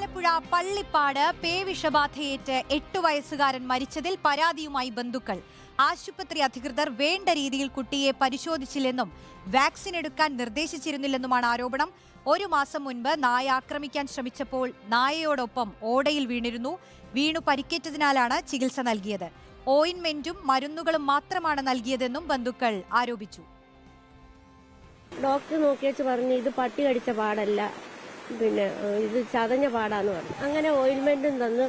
ആലപ്പുഴ പള്ളിപ്പാട് പേവിഷബാധയേറ്റ് 8 വയസ്സുകാരൻ മരിച്ചതിൽ പരാതിയുമായി ബന്ധുക്കൾ. ആശുപത്രി അധികൃതർ വേണ്ട രീതിയിൽ കുട്ടിയെ പരിശോധിച്ചില്ലെന്നും വാക്സിൻ എടുക്കാൻ നിർദ്ദേശിച്ചിരുന്നില്ലെന്നുമാണ് ആരോപണം. 1 മാസം മുൻപ് നായ ആക്രമിക്കാൻ ശ്രമിച്ചപ്പോൾ നായയോടൊപ്പം ഓടയിൽ വീണു പരിക്കേറ്റതിനാലാണ് ചികിത്സ നൽകിയത്. ഓയിന്റ്മെന്റും മരുന്നുകളും മാത്രമാണ് നൽകിയതെന്നും ബന്ധുക്കൾ ആരോപിച്ചു. ഡോക്ടർ നോക്കിയച്ച് പറഞ്ഞു ഇത് പട്ടി കടിച്ച പാടല്ല, പിന്നെ ഇത് ചതഞ്ഞ പാടാന്ന് പറഞ്ഞു. അങ്ങനെ ഓയിൽമെന്റും തന്ന്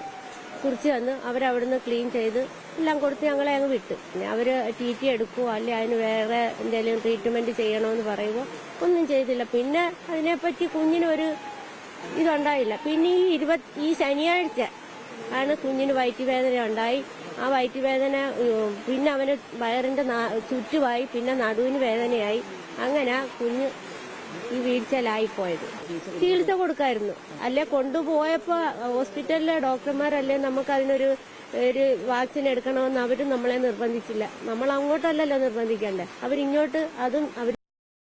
കുറിച്ച് തന്ന് അവരവിടുന്ന് ക്ലീൻ ചെയ്ത് എല്ലാം കൊടുത്ത് ഞങ്ങളെ അങ്ങ് വിട്ടു. പിന്നെ അവര് TT എടുക്കുവോ അല്ലെ അതിന് വേറെ എന്തെങ്കിലും ട്രീറ്റ്മെന്റ് ചെയ്യണമെന്ന് പറയുമ്പോൾ ഒന്നും ചെയ്തില്ല. പിന്നെ അതിനെപ്പറ്റി കുഞ്ഞിനൊരു ഇതുണ്ടായില്ല. പിന്നെ ഈ ശനിയാഴ്ച ആണ് കുഞ്ഞിന് വയറ്റുവേദന ഉണ്ടായി. ആ വയറ്റുവേദന പിന്നെ അവന് വയറിന്റെ ചുറ്റുമായി, പിന്നെ നടുവിന് വേദനയായി. അങ്ങനെ കുഞ്ഞ് ഈ വീഴ്ചയിലായിപ്പോയത്. ചികിത്സ കൊടുക്കായിരുന്നു. അല്ലെ കൊണ്ടുപോയപ്പോ ഹോസ്പിറ്റലിലെ ഡോക്ടർമാരല്ലേ നമുക്ക് അതിനൊരു വാക്സിൻ എടുക്കണമെന്ന് അവരും നമ്മളെ നിർബന്ധിച്ചില്ല. നമ്മൾ അങ്ങോട്ടല്ലല്ലോ നിർബന്ധിക്കണ്ടേ, അവരിങ്ങോട്ട് അതും അവർ.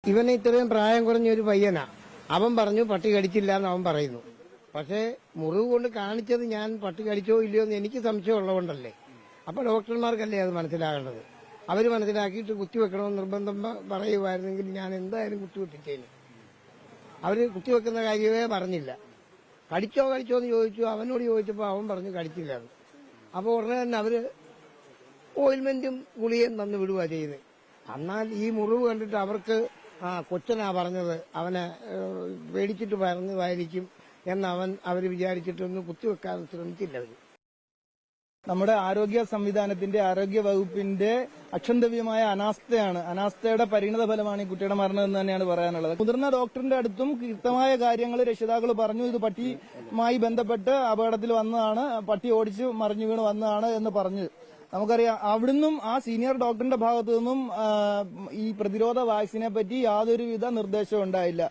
ഇവന് ഇത്രയും പ്രായം കുറഞ്ഞ ഒരു പയ്യനാ. അവൻ പറഞ്ഞു പട്ടി കടിച്ചില്ല എന്ന് അവൻ പറയുന്നു. പക്ഷേ മുറിവ് കൊണ്ട് കാണിച്ചത് ഞാൻ പട്ടി കടിച്ചോ ഇല്ലയോ എന്ന് എനിക്ക് സംശയമുള്ളതുകൊണ്ടല്ലേ. അപ്പൊ ഡോക്ടർമാർക്കല്ലേ അത് മനസ്സിലാകേണ്ടത്. അവർ മനസ്സിലാക്കിയിട്ട് കുത്തിവെക്കണമെന്ന് നിർബന്ധം പറയുമായിരുന്നെങ്കിൽ ഞാൻ എന്തായാലും കുത്തിവെപ്പിച്ചേന്. അവര് കുത്തിവെക്കുന്ന കാര്യമേ പറഞ്ഞില്ല. കടിച്ചോ എന്ന് ചോദിച്ചു. അവനോട് ചോദിച്ചപ്പോൾ അവൻ പറഞ്ഞു കടിച്ചില്ല. അപ്പോൾ ഉടനെ തന്നെ അവര് ഓയിൽമെന്റും ഗുളികയും തന്നു വിടുക ചെയ്യുന്നത്. എന്നാൽ ഈ മുറിവ് കണ്ടിട്ട് അവർക്ക് കൊച്ചനാ പറഞ്ഞത്, അവനെ പേടിച്ചിട്ട് പറഞ്ഞതായിരിക്കും എന്ന് അവർ വിചാരിച്ചിട്ടൊന്നും കുത്തിവെക്കാൻ ശ്രമിച്ചില്ല. അവര് നമ്മുടെ ആരോഗ്യ സംവിധാനത്തിന്റെ, ആരോഗ്യ വകുപ്പിന്റെ അക്ഷന്തവ്യമായ അനാസ്ഥയുടെ പരിണത ഫലമാണ് ഈ കുട്ടിയുടെ മരണം എന്ന് തന്നെയാണ് പറയാനുള്ളത്. മുതിർന്ന ഡോക്ടറിന്റെ അടുത്തും കൃത്യമായ കാര്യങ്ങൾ രക്ഷിതാക്കൾ പറഞ്ഞു. ഇത് പട്ടിയുമായി ബന്ധപ്പെട്ട് അപകടത്തിൽ വന്നതാണ്, പട്ടി ഓടിച്ച് മറിഞ്ഞു വീണ് വന്നതാണ് എന്ന് പറഞ്ഞു. നമുക്കറിയാം അവിടുന്നും ആ സീനിയർ ഡോക്ടറിന്റെ ഭാഗത്തു നിന്നും ഈ പ്രതിരോധ വാക്സിനെ പറ്റി യാതൊരുവിധ നിർദ്ദേശവും ഉണ്ടായില്ല.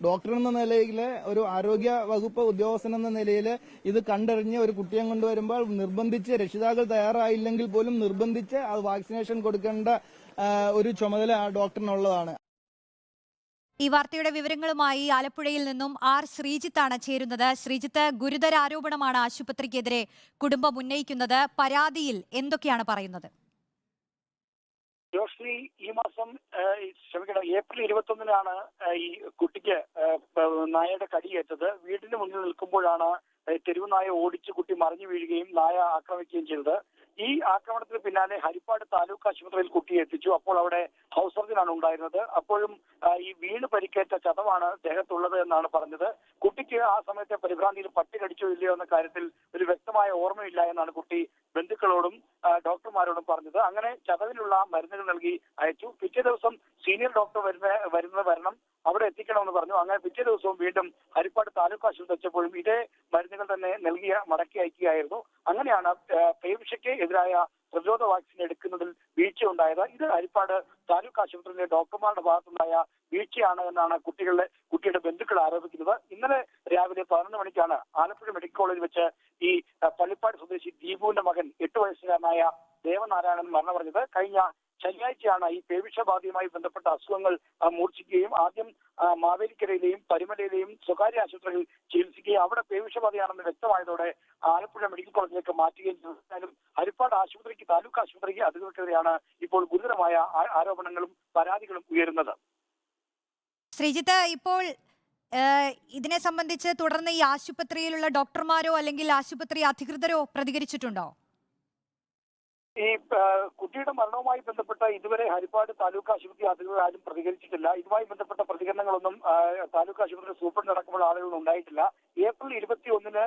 ഡോക്ടർ എന്ന നിലയിൽ, ഒരു ആരോഗ്യ വകുപ്പ് ഉദ്യോഗസ്ഥൻ എന്ന നിലയിൽ ഇത് കണ്ടറിഞ്ഞ് ഒരു കുട്ടിയെ കൊണ്ടുവരുമ്പോൾ നിർബന്ധിച്ച്, രക്ഷിതാക്കൾ തയ്യാറായില്ലെങ്കിൽ പോലും നിർബന്ധിച്ച് അത് വാക്സിനേഷൻ കൊടുക്കേണ്ട ഒരു ചുമതല ആ ഡോക്ടറിനുള്ളതാണ്. ഈ വാർത്തയുടെ വിവരങ്ങളുമായി ആലപ്പുഴയിൽ നിന്നും ശ്രീജിത്താണ് ചേരുന്നത്. ശ്രീജിത്ത്, ഗുരുതര ആരോപണമാണ് ആശുപത്രിക്കെതിരെ കുടുംബം ഉന്നയിക്കുന്നത്. പരാതിയിൽ എന്തൊക്കെയാണ് പറയുന്നത്? ജോഷ്ലി, ഈ മാസം ഏപ്രിൽ 21-നാണ് ഈ കുട്ടിക്ക് നായയുടെ കടിയേറ്റത്. വീടിന് മുന്നിൽ നിൽക്കുമ്പോഴാണ് തെരുവ് നായ ഓടിച്ച് കുട്ടി മറിഞ്ഞു വീഴുകയും നായ ആക്രമിക്കുകയും ചെയ്തത്. ഈ ആക്രമണത്തിന് പിന്നാലെ ഹരിപ്പാട് താലൂക്ക് ആശുപത്രിയിൽ കുട്ടിയെ എത്തിച്ചു. അപ്പോൾ അവിടെ ഹൗസ് സർജനാണ് ഉണ്ടായിരുന്നത്. അപ്പോഴും ഈ വീണ് പരിക്കേറ്റ ചതവാണ് ദേഹത്തുള്ളത് എന്നാണ് പറഞ്ഞത്. കുട്ടിക്ക് ആ സമയത്തെ പരിഭ്രാന്തിയിൽ പട്ടി കടിച്ചോ ഇല്ലയോ എന്ന കാര്യത്തിൽ ഒരു വ്യക്തമായ ഓർമ്മയില്ല എന്നാണ് കുട്ടി ബന്ധുക്കളോടും ഡോക്ടർമാരോടും പറഞ്ഞത്. അങ്ങനെ ചതവിനുള്ള മരുന്നുകൾ നൽകി അയച്ചു. പിറ്റേ ദിവസം സീനിയർ ഡോക്ടർ വരണം, അവിടെ എത്തിക്കണമെന്ന് പറഞ്ഞു. അങ്ങനെ പിറ്റേ ദിവസവും വീണ്ടും ഹരിപ്പാട് താലൂക്ക് ആശുപത്രി എത്തിയപ്പോഴും ഇതേ മരുന്നുകൾ തന്നെ മടക്കി അയക്കുകയായിരുന്നു. അങ്ങനെയാണ് പേവിഷയ്ക്ക് എതിരായ പ്രതിരോധ വാക്സിൻ എടുക്കുന്നതിൽ വീഴ്ചയുണ്ടായത്. ഇത് ഹരിപ്പാട് താലൂക്ക് ആശുപത്രിയിലെ ഡോക്ടർമാരുടെ ഭാഗത്തുണ്ടായ വീഴ്ചയാണ് എന്നാണ് കുട്ടിയുടെ ബന്ധുക്കൾ ആരോപിക്കുന്നത്. ഇന്നലെ രാവിലെ 11 മണിക്കാണ് ആലപ്പുഴ മെഡിക്കൽ കോളേജിൽ വെച്ച് ഈ പള്ളിപ്പാട് സ്വദേശി ദീപുവിന്റെ മകൻ 8 വയസ്സുകാരനായ ദേവനാരായണൻ മരണമടഞ്ഞത്. കഴിഞ്ഞ ശനിയാഴ്ചയാണ് ഈ പേവിഷബാധയുമായി ബന്ധപ്പെട്ട അസുഖങ്ങൾ മൂർച്ഛിക്കുകയും ആദ്യം മാവേലിക്കരയിലെയും പരിമലയിലെയും സ്വകാര്യ ആശുപത്രികളിൽ ചികിത്സിക്കുകയും അവിടെ പേവിഷബാധയാണെന്ന് വ്യക്തമായതോടെ ആലപ്പുഴ മെഡിക്കൽ കോളേജിലേക്ക് മാറ്റുകയും ചെയ്തു. ഹരിപ്പാട് താലൂക്ക് ആശുപത്രിക്ക് അധികൃതർക്കെതിരെയാണ് ഇപ്പോൾ ഗുരുതരമായ ആരോപണങ്ങളും പരാതികളും ഉയരുന്നത്. ശ്രീജിത്ത്, ഇപ്പോൾ ഇതിനെ സംബന്ധിച്ച് തുടർന്ന് ഈ ആശുപത്രിയിലുള്ള ഡോക്ടർമാരോ അല്ലെങ്കിൽ ആശുപത്രി അധികൃതരോ പ്രതികരിച്ചിട്ടുണ്ടോ? ഈ കുട്ടിയുടെ മരണവുമായി ബന്ധപ്പെട്ട ഇതുവരെ ഹരിപ്പാട് താലൂക്ക് ആശുപത്രി അധികൃതർ ആരും പ്രതികരിച്ചിട്ടില്ല. ഇതുമായി ബന്ധപ്പെട്ട പ്രതികരണങ്ങളൊന്നും താലൂക്ക് ആശുപത്രി സൂപ്രണ്ട് അടക്കമുള്ള ആളുകളൊന്നും ഉണ്ടായിട്ടില്ല. ഏപ്രിൽ 21-ന്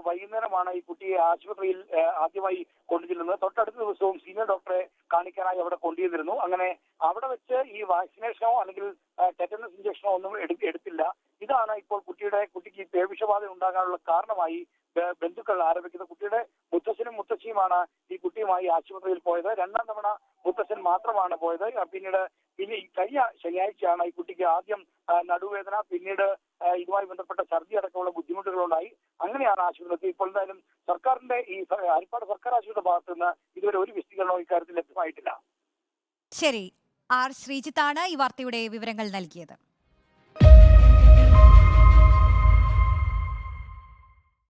വൈകുന്നേരമാണ് ഈ കുട്ടിയെ ആശുപത്രിയിൽ ആദ്യമായി കൊണ്ടുചെല്ലുന്നത്. തൊട്ടടുത്ത ദിവസവും സീനിയർ ഡോക്ടറെ കാണിക്കാനായി അവിടെ കൊണ്ടുചെന്നിരുന്നു. അങ്ങനെ അവിടെ വെച്ച് ഈ വാക്സിനേഷനോ അല്ലെങ്കിൽ ടെറ്റനസ് ഇഞ്ചക്ഷനോ ഒന്നും എടുത്തില്ല. ഇതാണ് ഇപ്പോൾ കുട്ടിക്ക് പേവിഷബാധ ഉണ്ടാകാനുള്ള കാരണമായി ബന്ധുക്കൾ ആരോപിക്കുന്നത്. കുട്ടിയുടെ മുത്തശ്ശനും മുത്തശ്ശിയുമാണ് ഈ കുട്ടിയുമായി ആശുപത്രിയിൽ പോയത്. 2ാം തവണ മുത്തശ്ശൻ മാത്രമാണ് പോയത്. പിന്നെ കഴിഞ്ഞ ശനിയാഴ്ചയാണ് ഈ കുട്ടിക്ക് ആദ്യം നടുവേദന, പിന്നീട് ഇതുമായി ബന്ധപ്പെട്ട ഛർദി അടക്കമുള്ള ബുദ്ധിമുട്ടുകളുണ്ടായി. അങ്ങനെയാണ് ആശുപത്രി. ഇപ്പോൾ എന്തായാലും സർക്കാരിന്റെ ഈ ഹരിപ്പാട് സർക്കാർ ആശുപത്രിയുടെ ഭാഗത്ത് നിന്ന് ഇതുവരെ ഒരു വിശദീകരണവും ഇക്കാര്യത്തിൽ ലഭ്യമായിട്ടില്ല. ശരി, ശ്രീജിത്താണ് ഈ വാർത്തയുടെ വിവരങ്ങൾ നൽകിയത്.